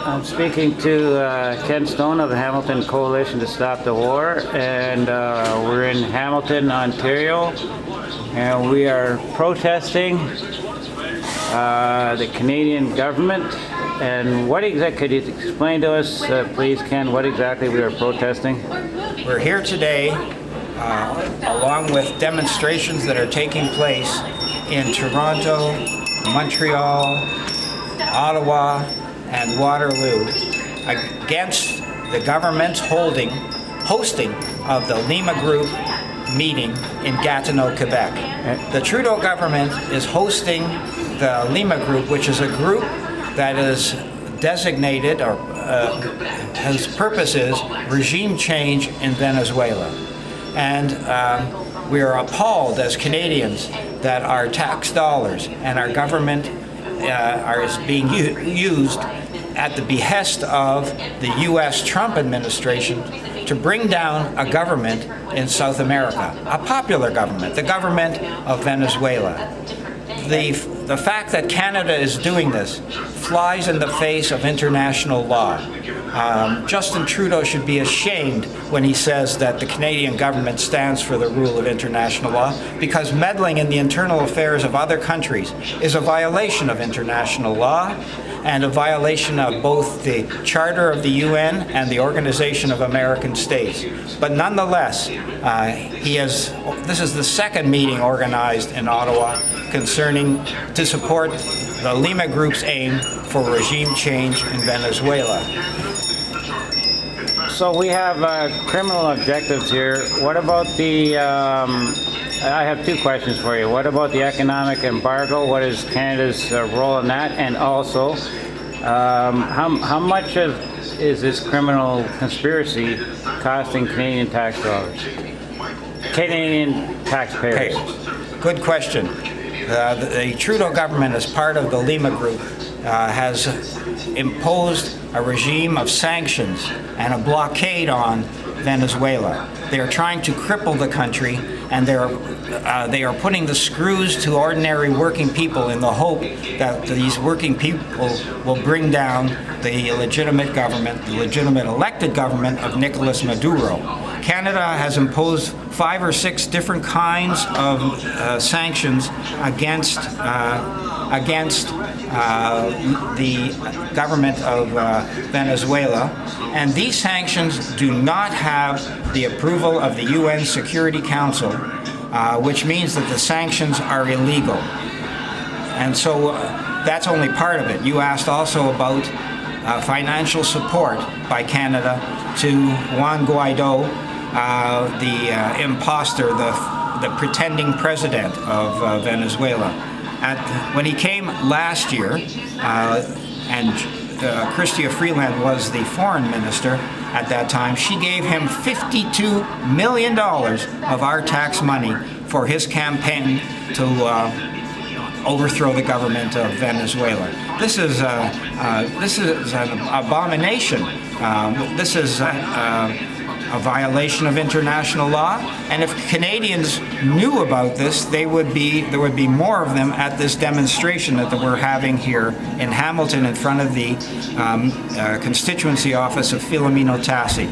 I'm speaking to Ken Stone of the Hamilton Coalition to Stop the War, and we're in Hamilton, Ontario, and we are protesting the Canadian government. And what exactly, could you explain to us, please, Ken, what exactly we are protesting? We're here today along with demonstrations that are taking place in Toronto, Montreal, Ottawa, and Waterloo against the government's hosting of the LIMA Group meeting in Gatineau, Quebec. The Trudeau government is hosting the LIMA Group, which is a group that is designated or whose purpose is regime change in Venezuela. And we are appalled as Canadians that our tax dollars and our government is being used at the behest of the U.S. Trump administration to bring down a government in South America, a popular government, the government of Venezuela. The fact that Canada is doing this flies in the face of international law. Justin Trudeau should be ashamed when he says that the Canadian government stands for the rule of international law, because meddling in the internal affairs of other countries is a violation of international law and a violation of both the Charter of the UN and the Organization of American States. But nonetheless, this is the second meeting organized in Ottawa concerning to support the LIMA Group's aim for regime change in Venezuela. So we have criminal objectives here. What about the, I have two questions for you. What about the economic embargo? What is Canada's role in that? And also, how much is this criminal conspiracy costing Canadian tax dollars? Canadian taxpayers? Okay. Good question. The Trudeau government, as part of the LIMA Group, has imposed a regime of sanctions and a blockade on Venezuela. They are trying to cripple the country, and they are putting the screws to ordinary working people in the hope that these working people will bring down the legitimate government, the legitimate elected government of Nicolas Maduro. Canada has imposed 5 or 6 different kinds of sanctions against the government of Venezuela, and these sanctions do not have the approval of the UN Security Council, which means that the sanctions are illegal. And so that's only part of it. You asked also about financial support by Canada to Juan Guaido, the imposter, the pretending president of Venezuela. When he came last year, and Chrystia Freeland was the foreign minister at that time, she gave him $52 million of our tax money for his campaign to overthrow the government of Venezuela. This is an abomination. This is a violation of international law, and if Canadians knew about this, there would be more of them at this demonstration that we're having here in Hamilton in front of the constituency office of Filomeno Tassi.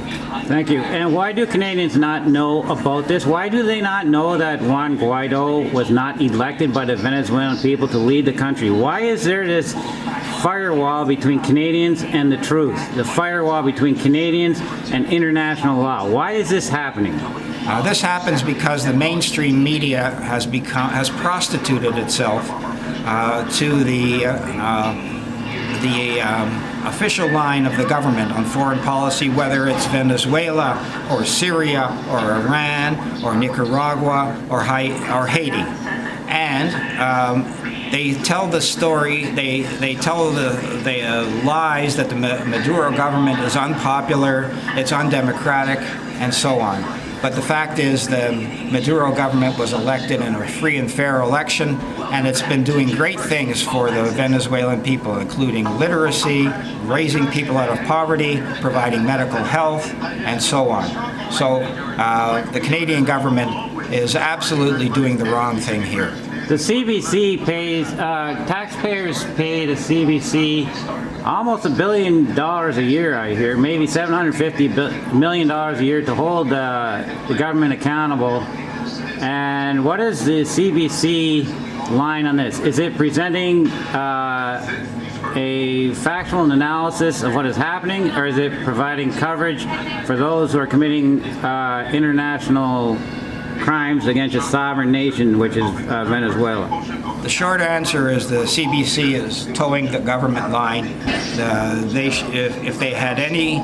Thank you. And why do Canadians not know about this? Why do they not know that Juan Guaido was not elected by the Venezuelan people to lead the country? Why is there this firewall between Canadians and the truth, the firewall between Canadians and international law? Why is this happening? This happens because the mainstream media has prostituted itself to the official line of the government on foreign policy, whether it's Venezuela or Syria or Iran or Nicaragua or Haiti. And they tell the story, they tell the lies that the Maduro government is unpopular, it's undemocratic, and so on. But the fact is the Maduro government was elected in a free and fair election, and it's been doing great things for the Venezuelan people, including literacy, raising people out of poverty, providing medical health, and so on. So the Canadian government is absolutely doing the wrong thing here. The CBC pays, taxpayers pay the CBC almost $1 billion a year, I hear, maybe $750 million a year to hold the government accountable. And what is the CBC line on this? Is it presenting a factual analysis of what is happening, or is it providing coverage for those who are committing international crimes against a sovereign nation, which is Venezuela? The short answer is the CBC is towing the government line. If they had any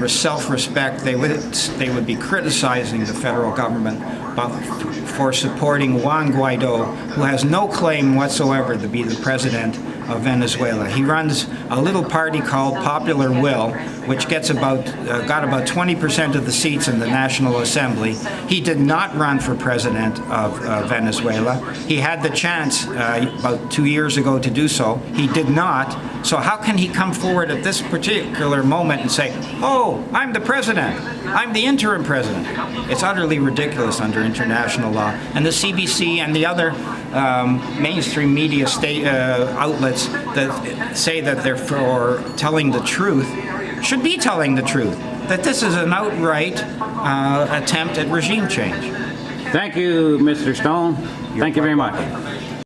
self-respect, they would be criticizing the federal government for supporting Juan Guaido, who has no claim whatsoever to be the president of Venezuela. He runs a little party called Popular Will, which got about 20% of the seats in the National Assembly. He did not run for president of Venezuela. He had the chance about 2 years ago to do so. He did not. So how can he come forward at this particular moment and say, "Oh, I'm the president. I'm the interim president"? It's utterly ridiculous under international law. And the CBC and the other mainstream media outlets that say that they're for telling the truth should be telling the truth, that this is an outright attempt at regime change. Thank you, Mr. Stone. Thank you very much.